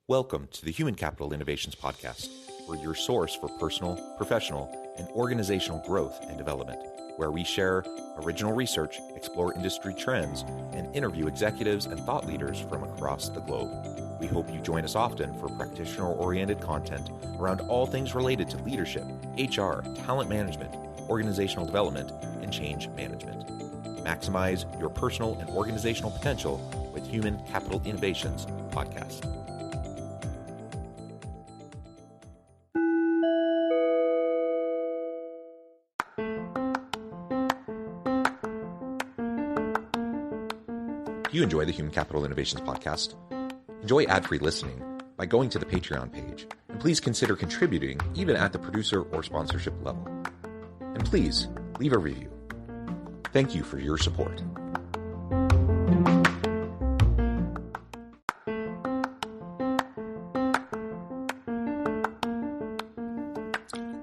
Welcome to the Human Capital Innovations Podcast. We're your source for personal, professional, and organizational growth and development, where we share original research, explore industry trends, and interview executives and thought leaders from across the globe. We hope you join us often for practitioner-oriented content around all things related to leadership, HR, talent management, organizational development, and change management. Maximize your personal and organizational potential with Human Capital Innovations Podcast. Do you enjoy the Human Capital Innovations Podcast? Enjoy ad-free listening by going to the Patreon page, and please consider contributing even at the producer or sponsorship level. And please leave a review. Thank you for your support.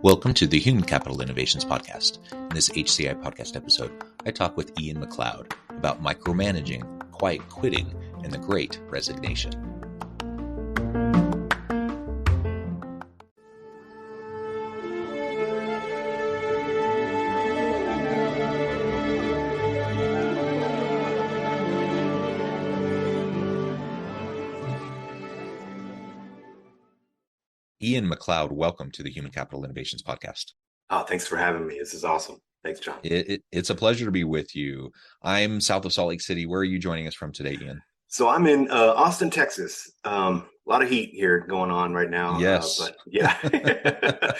Welcome to the Human Capital Innovations Podcast. In this HCI Podcast episode, I talk with Ian MacLeod about micromanaging, quiet quitting, and the Great Resignation. Ian MacLeod, welcome to the Human Capital Innovations Podcast. Oh, thanks for having me. This is awesome. Thanks, John. It's a pleasure to be with you. I'm south of Salt Lake City. Where are you joining us from today, Ian? So I'm in Austin, Texas. A lot of heat here going on right now. Yes. But yeah,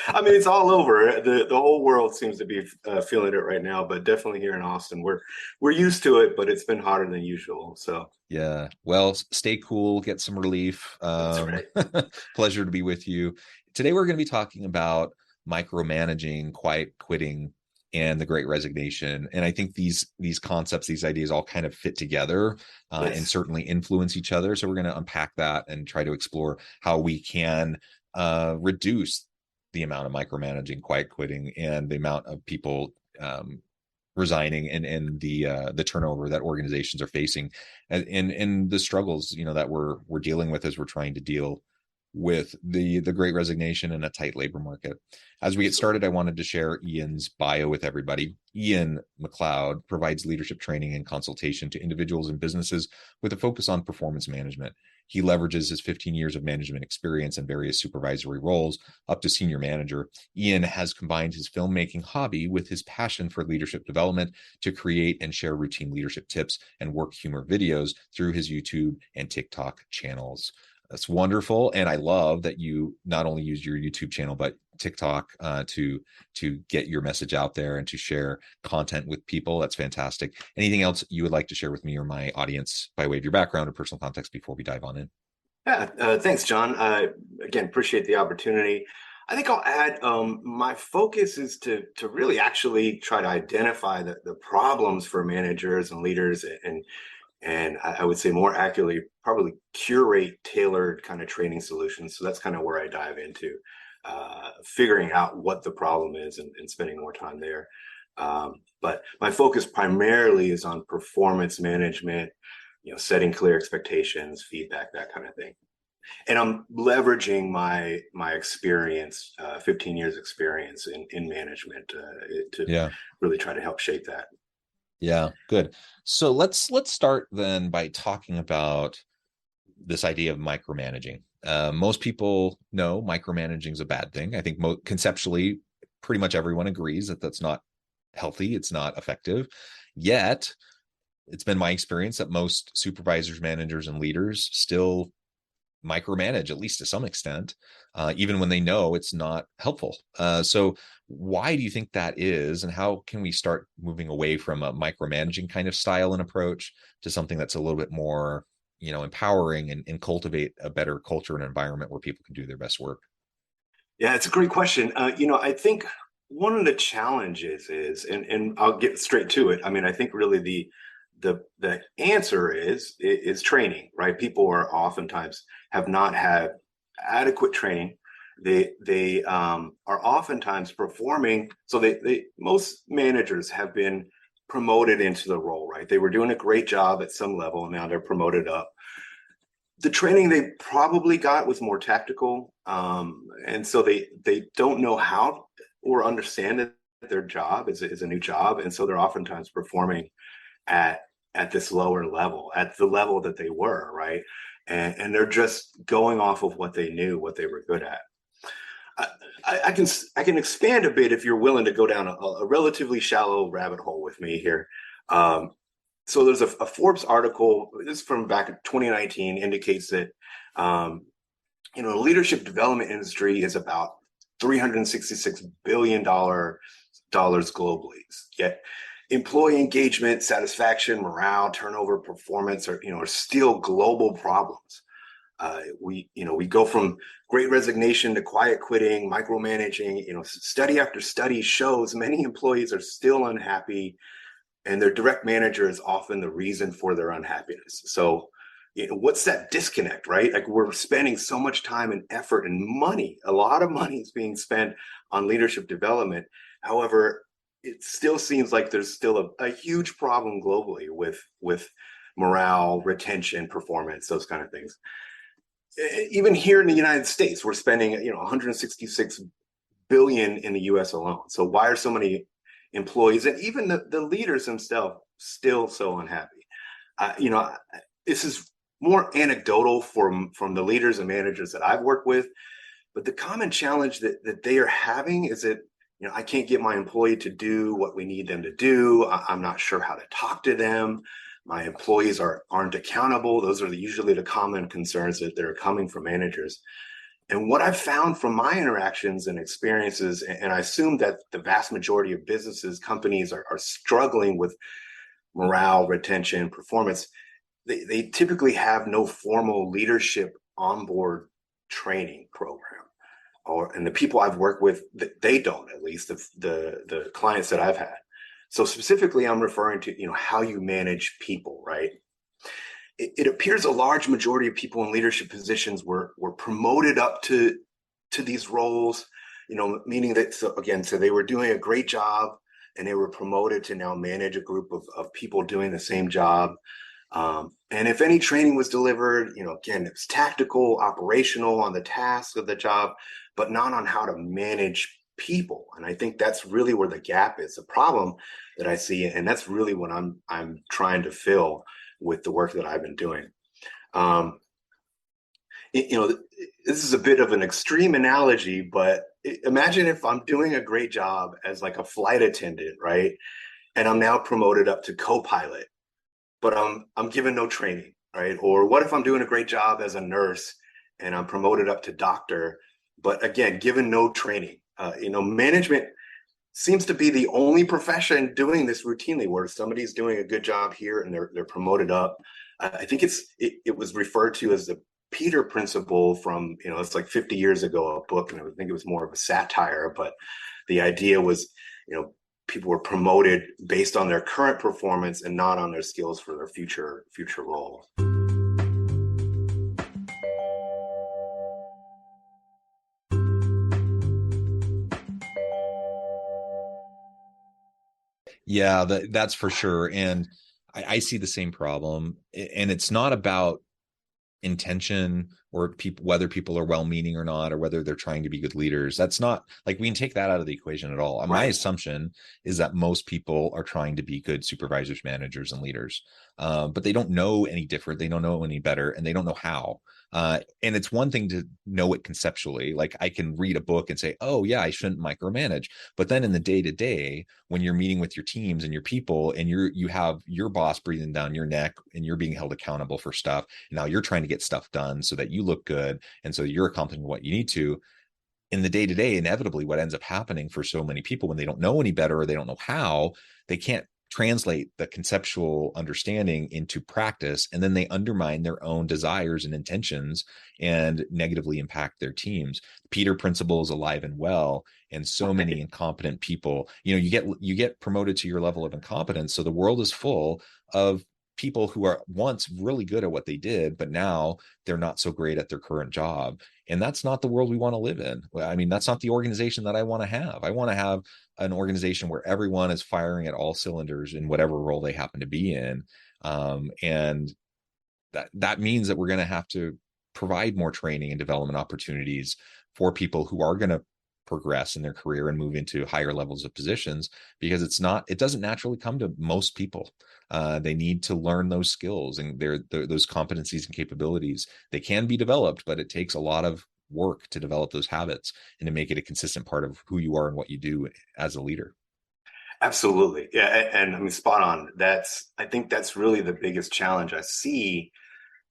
I mean, it's all over. The whole world seems to be feeling it right now, but definitely here in Austin, we're used to it, but it's been hotter than usual. So yeah, well, stay cool, get some relief. That's right. Pleasure to be with you. Today, we're going to be talking about micromanaging, quiet quitting, and the Great Resignation. And I think these concepts, these ideas all kind of fit together Yes. and certainly influence each other. So we're going to unpack that and try to explore how we can reduce the amount of micromanaging, quiet quitting, and the amount of people resigning and the turnover that organizations are facing and the struggles, that we're dealing with as we're trying to deal with the Great Resignation and a tight labor market. As we get started, I wanted to share Ian's bio with everybody. Ian MacLeod provides leadership training and consultation to individuals and businesses with a focus on performance management. He leverages his 15 years of management experience in various supervisory roles up to senior manager. Ian has combined his filmmaking hobby with his passion for leadership development to create and share routine leadership tips and work humor videos through his YouTube and TikTok channels. That's wonderful. And I love that you not only use your YouTube channel, but TikTok to get your message out there and to share content with people. That's fantastic. Anything else you would like to share with me or my audience by way of your background or personal context before we dive on in? Yeah, thanks, John. Again, appreciate the opportunity. I think I'll add, my focus is to really actually try to identify the problems for managers and leaders and I would say more accurately, probably curate tailored kind of training solutions. So that's kind of where I dive into figuring out what the problem is and spending more time there. But my focus primarily is on performance management, setting clear expectations, feedback, that kind of thing. And I'm leveraging my experience, 15 years experience in management to really try to help shape that. Yeah, good. So let's start then by talking about this idea of micromanaging. Most people know micromanaging is a bad thing. I think conceptually, pretty much everyone agrees that that's not healthy. It's not effective. Yet, it's been my experience that most supervisors, managers, and leaders still micromanage, at least to some extent, even when they know it's not helpful. So why do you think that is? And how can we start moving away from a micromanaging kind of style and approach to something that's a little bit more, empowering and cultivate a better culture and environment where people can do their best work? Yeah, it's a great question. I think one of the challenges is, and I'll get straight to it. I mean, I think really the answer is training, right? People are oftentimes have not had adequate training. They are oftentimes performing. So most managers have been promoted into the role, right? They were doing a great job at some level, and now they're promoted up. The training they probably got was more tactical, and so they don't know how or understand that their job is a new job, and so they're oftentimes performing at this lower level, at the level that they were, right? And they're just going off of what they knew, what they were good at. I can expand a bit if you're willing to go down a relatively shallow rabbit hole with me here. So there's a Forbes article, this is from back in 2019, indicates that the leadership development industry is about $366 billion globally. Yet employee engagement, satisfaction, morale, turnover, performance are still global problems. We go from Great Resignation to quiet quitting, micromanaging. Study after study shows many employees are still unhappy, and their direct manager is often the reason for their unhappiness. So, what's that disconnect, right? Like, we're spending so much time and effort and money. A lot of money is being spent on leadership development. However, it still seems like there's still a huge problem globally with morale, retention, performance, those kind of things. Even here in the United States, we're spending 166 billion in the US alone. So why are so many employees and even the leaders themselves still so unhappy? This is more anecdotal from the leaders and managers that I've worked with, but the common challenge that they are having is that I can't get my employee to do what we need them to do. I'm not sure how to talk to them. My employees aren't accountable. Those are usually the common concerns that they're coming from managers. And what I've found from my interactions and experiences, and I assume that the vast majority of businesses, companies are struggling with morale, retention, performance. They typically have no formal leadership onboard training program. And the people I've worked with, they don't, at least the clients that I've had. So specifically, I'm referring to how you manage people, right? It appears a large majority of people in leadership positions were promoted up to these roles, meaning that so they were doing a great job and they were promoted to now manage a group of people doing the same job. And if any training was delivered, it was tactical, operational on the task of the job, but not on how to manage people. And I think that's really where the gap is, the problem that I see. And that's really what I'm trying to fill with the work that I've been doing. This is a bit of an extreme analogy, but imagine if I'm doing a great job as like a flight attendant, right? And I'm now promoted up to co-pilot, but I'm given no training, right? Or what if I'm doing a great job as a nurse and I'm promoted up to doctor, but again, given no training? Management seems to be the only profession doing this routinely, where somebody's doing a good job here and they're promoted up. I think it was referred to as the Peter Principle from, it's like 50 years ago, a book, and I think it was more of a satire, but the idea was, people were promoted based on their current performance and not on their skills for their future role. Yeah, that's for sure. And I see the same problem. And it's not about intention or people, whether people are well-meaning or not, or whether they're trying to be good leaders. That's not, like, we can take that out of the equation at all. Right. My assumption is that most people are trying to be good supervisors, managers, and leaders, but they don't know any different. They don't know any better, and they don't know how. And it's one thing to know it conceptually. Like, I can read a book and say, oh yeah, I shouldn't micromanage. But then in the day-to-day, when you're meeting with your teams and your people, and you have your boss breathing down your neck and you're being held accountable for stuff, now you're trying to get stuff done so that you look good and so you're accomplishing what you need to. In the day-to-day, inevitably what ends up happening for so many people, when they don't know any better or they don't know how, they can't translate the conceptual understanding into practice, and then they undermine their own desires and intentions and negatively impact their teams. Peter Principle is alive and well, and so many incompetent people, you get promoted to your level of incompetence. So the world is full of people who are once really good at what they did, but now they're not so great at their current job. And that's not the world we want to live in. I mean, that's not the organization that I want to have. I want to have an organization where everyone is firing at all cylinders in whatever role they happen to be in. And that means that we're going to have to provide more training and development opportunities for people who are going to progress in their career and move into higher levels of positions, because it doesn't naturally come to most people. They need to learn those skills and those competencies and capabilities. They can be developed, but it takes a lot of work to develop those habits and to make it a consistent part of who you are and what you do as a leader. Absolutely. Yeah. And I mean, spot on. I think that's really the biggest challenge I see.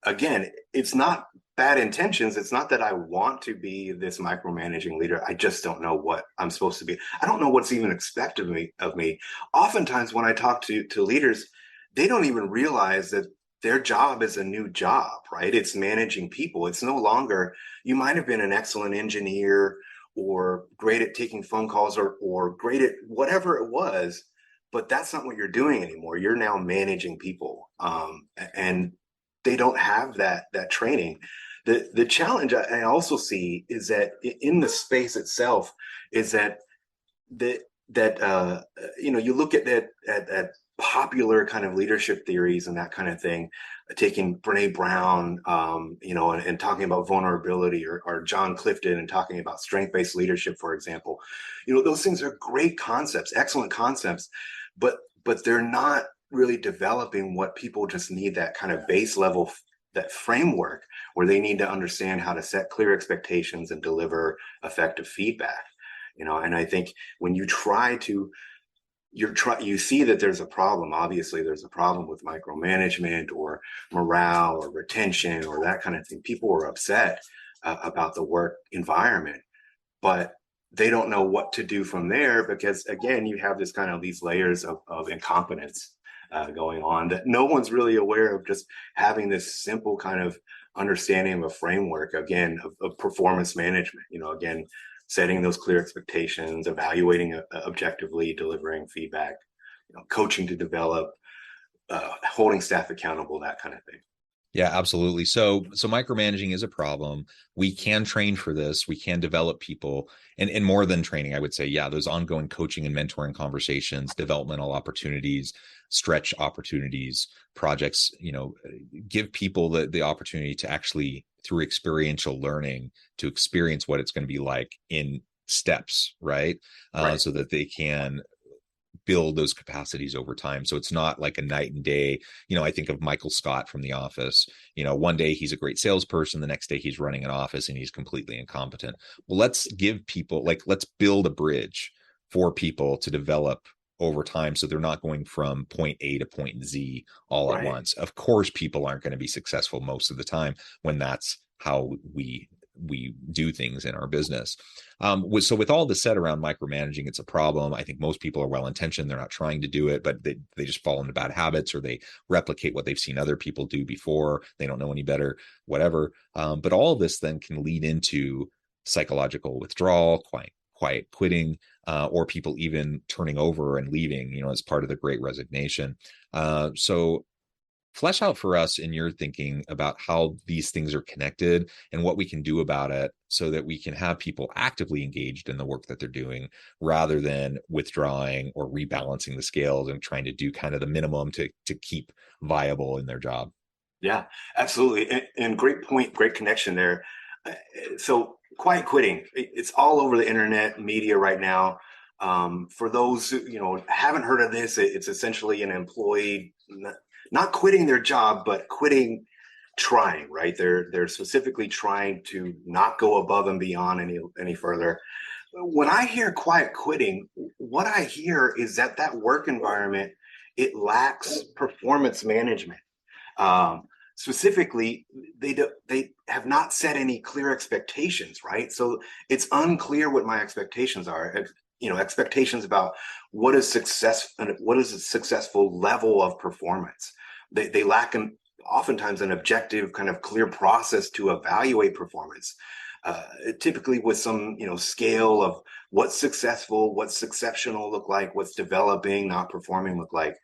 Again, it's not bad intentions. It's not that I want to be this micromanaging leader. I just don't know what I'm supposed to be. I don't know what's even expected of me. Oftentimes when I talk to leaders, they don't even realize that their job is a new job, right? It's managing people. It's no longer, you might have been an excellent engineer or great at taking phone calls or great at whatever it was, but that's not what you're doing anymore. You're now managing people. And they don't have that training. The challenge I also see is that in the space itself is that you look at that popular kind of leadership theories and that kind of thing, taking Brene Brown, and talking about vulnerability, or John Clifton and talking about strength-based leadership, for example. Those things are great concepts, excellent concepts, but they're not really developing what people just need, that kind of base level, that framework where they need to understand how to set clear expectations and deliver effective feedback. And I think when you you see that there's a problem. Obviously, there's a problem with micromanagement or morale or retention or that kind of thing. People are upset about the work environment, but they don't know what to do from there because, again, you have this kind of these layers of incompetence going on that no one's really aware of. Just having this simple kind of understanding of a framework, again, of performance management. Again, setting those clear expectations, evaluating objectively, delivering feedback, coaching to develop, holding staff accountable, that kind of thing. Yeah, absolutely. So micromanaging is a problem. We can train for this. We can develop people, and more than training, I would say, yeah, those ongoing coaching and mentoring conversations, developmental opportunities, stretch opportunities, projects, give people the opportunity to actually, through experiential learning, to experience what it's going to be like in steps, right? Right. So that they can build those capacities over time. So it's not like a night and day. I think of Michael Scott from The Office. One day he's a great salesperson, the next day he's running an office and he's completely incompetent. Well, let's give people, let's build a bridge for people to develop over time, so they're not going from point A to point Z all at once. Of course, people aren't going to be successful most of the time when that's how we do things in our business. So with all this said around micromanaging, it's a problem. I think most people are well-intentioned. They're not trying to do it, but they just fall into bad habits, or they replicate what they've seen other people do before. They don't know any better, whatever. But all of this then can lead into psychological withdrawal, quiet quitting, or people even turning over and leaving, as part of the Great Resignation. So flesh out for us in your thinking about how these things are connected and what we can do about it, so that we can have people actively engaged in the work that they're doing, rather than withdrawing or rebalancing the scales and trying to do kind of the minimum to keep viable in their job. Yeah, absolutely. And great point, great connection there. So quiet quitting, it's all over the internet media right now. For those who haven't heard of this, it's essentially an employee not quitting their job, but quitting trying, right? They're specifically trying to not go above and beyond any further. When I hear quiet quitting, what I hear is that work environment, it lacks performance management. Specifically, they have not set any clear expectations, right? So it's unclear what my expectations are. Expectations about what is success and what is a successful level of performance. They lack oftentimes an objective, kind of clear process to evaluate performance. Typically with some scale of what's successful, what's exceptional look like, what's developing, not performing look like.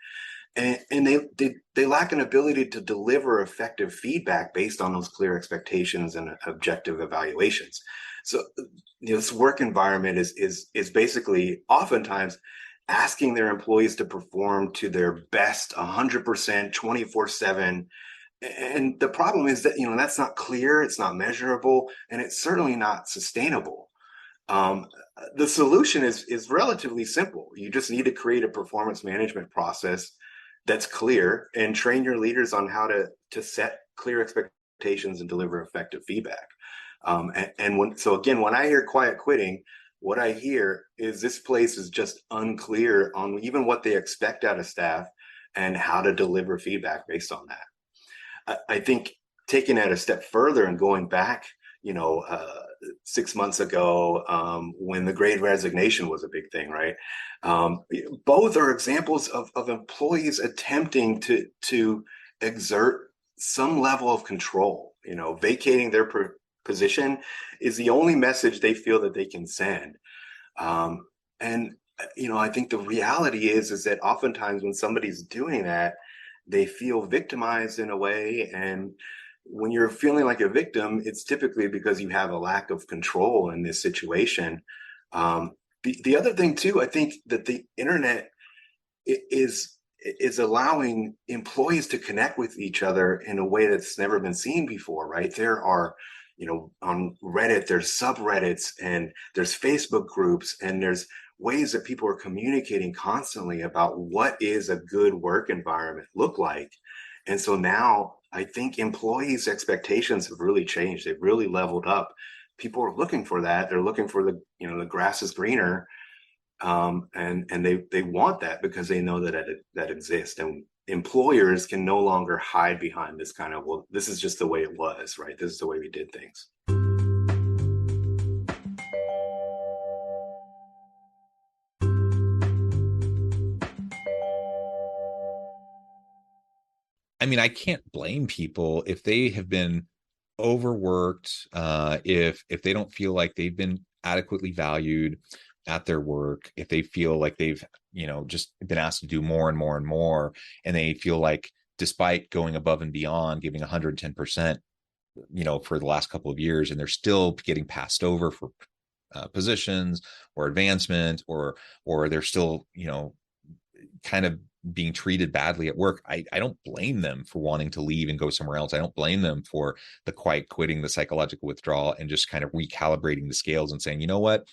And they lack an ability to deliver effective feedback based on those clear expectations and objective evaluations. So this work environment is basically oftentimes asking their employees to perform to their best 100%, 24/7, And the problem is that, that's not clear, it's not measurable, and it's certainly not sustainable. The solution is relatively simple. You just need to create a performance management process that's clear and train your leaders on how to set clear expectations and deliver effective feedback. When I hear quiet quitting, what I hear is this place is just unclear on even what they expect out of staff and how to deliver feedback based on that. I think taking that a step further and going back, 6 months ago, when the Great Resignation was a big thing, right? Both are examples of employees attempting to exert some level of control. Vacating their position is the only message they feel that they can send. I think the reality is that oftentimes when somebody's doing that, they feel victimized in a way. And when you're feeling like a victim, it's typically because you have a lack of control in this situation. The other thing too, I think that the internet is allowing employees to connect with each other in a way that's never been seen before, right? There are, on Reddit, there's subreddits and there's Facebook groups and there's ways that people are communicating constantly about what is a good work environment look like. And so now I think employees' expectations have really changed. They've really leveled up. People are looking for that. They're looking for the grass is greener. And they want that because they know that exists. And employers can no longer hide behind this kind of, well, this is just the way it was, right? This is the way we did things. I mean, I can't blame people if they have been overworked, if they don't feel like they've been adequately valued at their work, if they feel like they've, just been asked to do more and more and more, and they feel like despite going above and beyond, giving 110%, for the last couple of years, and they're still getting passed over for positions or advancement, or they're still, kind of being treated badly at work. I don't blame them for wanting to leave and go somewhere else. I don't blame them for the quiet quitting, the psychological withdrawal, and just kind of recalibrating the scales and saying, you know what,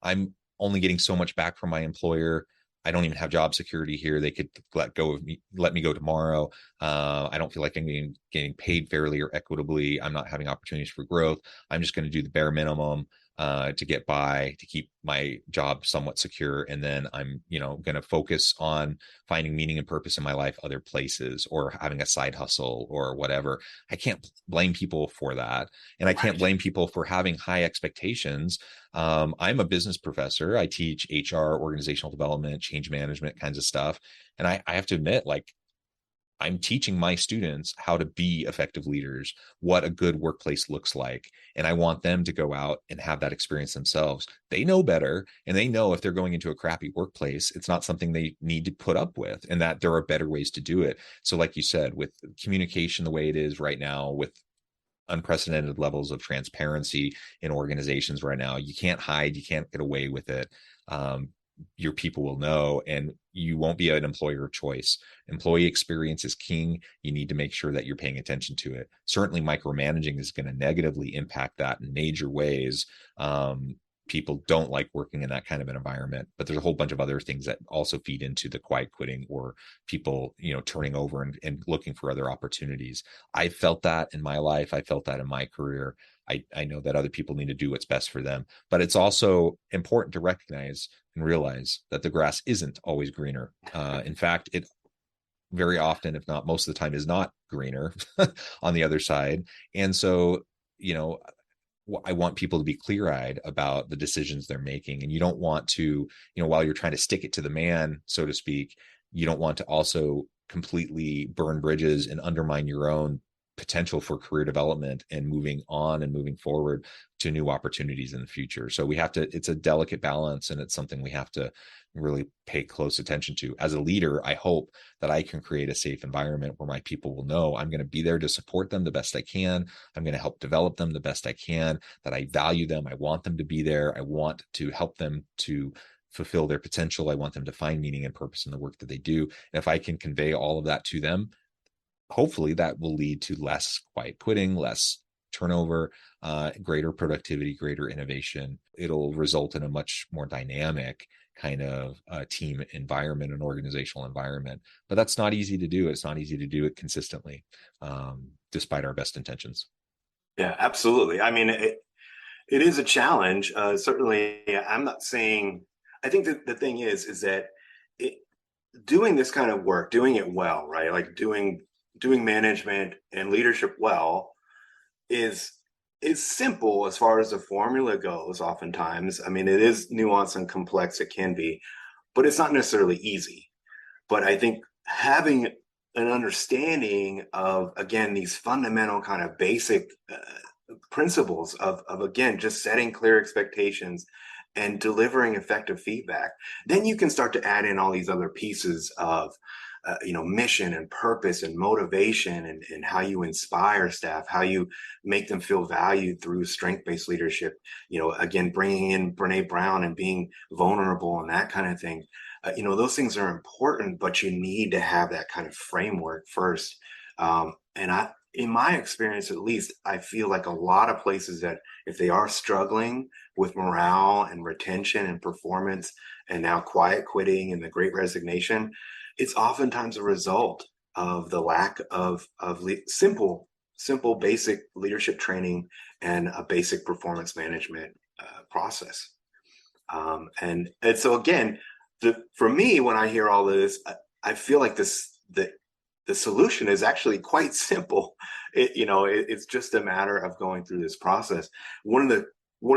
I'm only getting so much back from my employer. I don't even have job security here. They could let me go tomorrow. I don't feel like I'm getting paid fairly or equitably. I'm not having opportunities for growth. I'm just going to do the bare minimum to get by, to keep my job somewhat secure. And then I'm, going to focus on finding meaning and purpose in my life other places, or having a side hustle or whatever. I can't blame people for that. And I can't blame people for having high expectations. I'm a business professor. I teach HR, organizational development, change management kinds of stuff. And I have to admit, like, I'm teaching my students how to be effective leaders, what a good workplace looks like. And I want them to go out and have that experience themselves. They know better, and they know if they're going into a crappy workplace, it's not something they need to put up with, and that there are better ways to do it. So like you said, with communication the way it is right now, with unprecedented levels of transparency in organizations right now, you can't hide, you can't get away with it. Your people will know, and you won't be an employer of choice. Employee experience is king. You need to make sure that you're paying attention to it. Certainly micromanaging is going to negatively impact that in major ways. People don't like working in that kind of an environment, but there's a whole bunch of other things that also feed into the quiet quitting, or people, turning over and looking for other opportunities. I felt that in my life. I felt that in my career. I know that other people need to do what's best for them, but it's also important to recognize and realize that the grass isn't always greener. In fact, it very often, if not most of the time, is not greener on the other side. And so, I want people to be clear-eyed about the decisions they're making. And you don't want to, while you're trying to stick it to the man, so to speak, you don't want to also completely burn bridges and undermine your own potential for career development and moving on and moving forward to new opportunities in the future. So it's a delicate balance, and it's something we have to really pay close attention to. As a leader, I hope that I can create a safe environment where my people will know I'm going to be there to support them the best I can. I'm going to help develop them the best I can, that I value them. I want them to be there. I want to help them to fulfill their potential. I want them to find meaning and purpose in the work that they do. And if I can convey all of that to them, hopefully that will lead to less quiet quitting, less turnover, greater productivity, greater innovation. It'll result in a much more dynamic kind of team environment and organizational environment. But that's not easy to do. It's not easy to do it consistently, despite our best intentions. Yeah, absolutely. I mean, it is a challenge. Certainly, I'm not saying, I think that the thing is that it, doing this kind of work, doing it well, right? Like doing management and leadership well is simple as far as the formula goes. Oftentimes, I mean, it is nuanced and complex. It can be, but it's not necessarily easy. But I think having an understanding of, again, these fundamental kind of basic principles of again, just setting clear expectations and delivering effective feedback, then you can start to add in all these other pieces of mission and purpose and motivation, and how you inspire staff, how you make them feel valued through strength-based leadership, again, bringing in Brene Brown and being vulnerable and that kind of thing. Those things are important, but you need to have that kind of framework first. In my experience, at least, I feel like a lot of places that if they are struggling with morale and retention and performance, and now quiet quitting and the Great Resignation, it's oftentimes a result of the lack of simple, basic leadership training and a basic performance management process. And so again, for me, when I hear all of this, I feel like the solution is actually quite simple. It's just a matter of going through this process. One of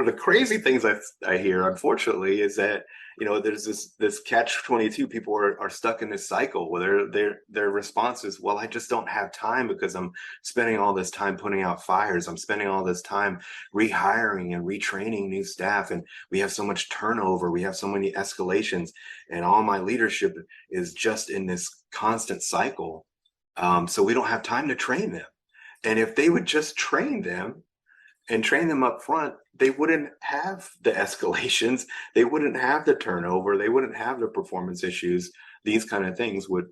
the crazy things I hear, unfortunately, is that there's this catch-22. People are stuck in this cycle where their response is, well, I just don't have time because I'm spending all this time putting out fires. I'm spending all this time rehiring and retraining new staff, and we have so much turnover. We have so many escalations, and all my leadership is just in this constant cycle. So we don't have time to train them. And if they would just train them and train them up front, they wouldn't have the escalations. They wouldn't have the turnover. They wouldn't have the performance issues. These kind of things would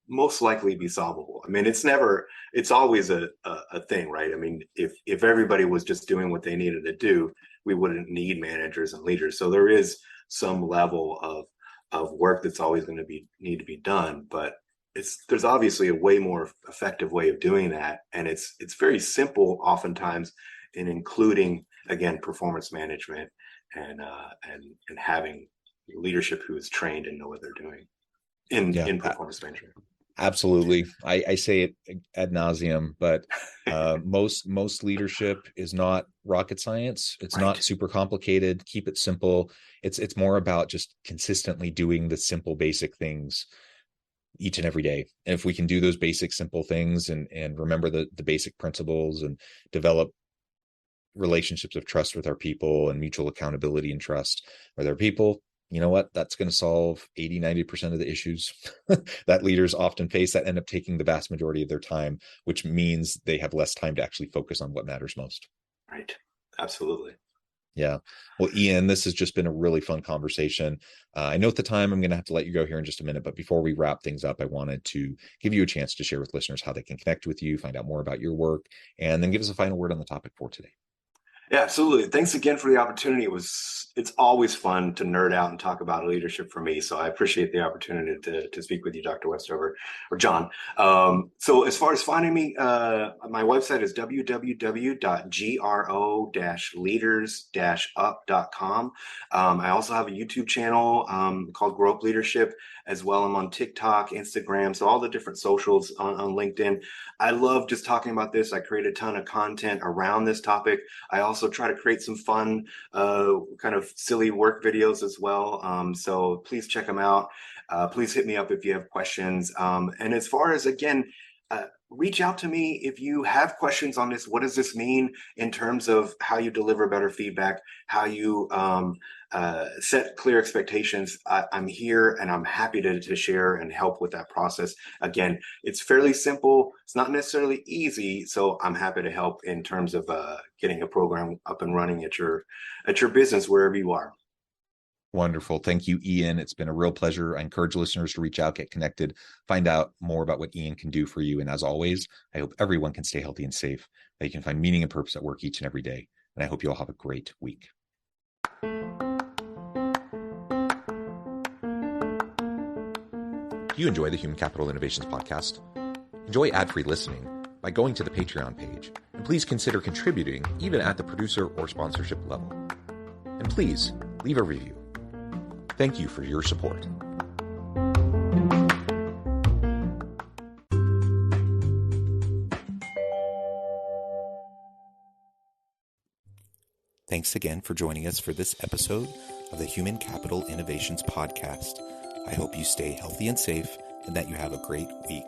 most likely be solvable. I mean, it's always a thing, right? I mean, if everybody was just doing what they needed to do, we wouldn't need managers and leaders. So there is some level of work that's always going to need to be done, but there's obviously a way more effective way of doing that, and it's very simple oftentimes in including, again, performance management and having leadership who is trained and know what they're doing in performance management. Absolutely. I say it ad nauseum, but most leadership is not rocket science. It's Right. not super complicated. Keep it simple. It's more about just consistently doing the simple, basic things each and every day. And if we can do those basic, simple things and remember the basic principles and develop relationships of trust with our people and mutual accountability and trust with our people, you know what? That's going to solve 80-90% of the issues that leaders often face that end up taking the vast majority of their time, which means they have less time to actually focus on what matters most. Right. Absolutely. Yeah. Well, Ian, this has just been a really fun conversation. I know at the time I'm going to have to let you go here in just a minute, but before we wrap things up, I wanted to give you a chance to share with listeners how they can connect with you, find out more about your work, and then give us a final word on the topic for today. Yeah, absolutely. Thanks again for the opportunity. It's always fun to nerd out and talk about leadership for me. So I appreciate the opportunity to speak with you, Dr. Westover or John. So as far as finding me, my website is www.gro-leaders-up.com. I also have a YouTube channel called Grow Up Leadership as well. I'm on TikTok, Instagram, so all the different socials on LinkedIn. I love just talking about this. I create a ton of content around this topic. I also try to create some fun, kind of silly work videos as well. So please check them out. Please hit me up if you have questions. And as far as, again, reach out to me if you have questions on this. What does this mean in terms of how you deliver better feedback, how you set clear expectations? I'm here and I'm happy to share and help with that process. Again, it's fairly simple. It's not necessarily easy. So I'm happy to help in terms of getting a program up and running at your business, wherever you are. Wonderful. Thank you, Ian. It's been a real pleasure. I encourage listeners to reach out, get connected, find out more about what Ian can do for you. And as always, I hope everyone can stay healthy and safe, that you can find meaning and purpose at work each and every day. And I hope you all have a great week. Do you enjoy the Human Capital Innovations podcast? Enjoy ad-free listening by going to the Patreon page. And please consider contributing even at the producer or sponsorship level. And please leave a review. Thank you for your support. Thanks again for joining us for this episode of the Human Capital Innovations Podcast. I hope you stay healthy and safe and that you have a great week.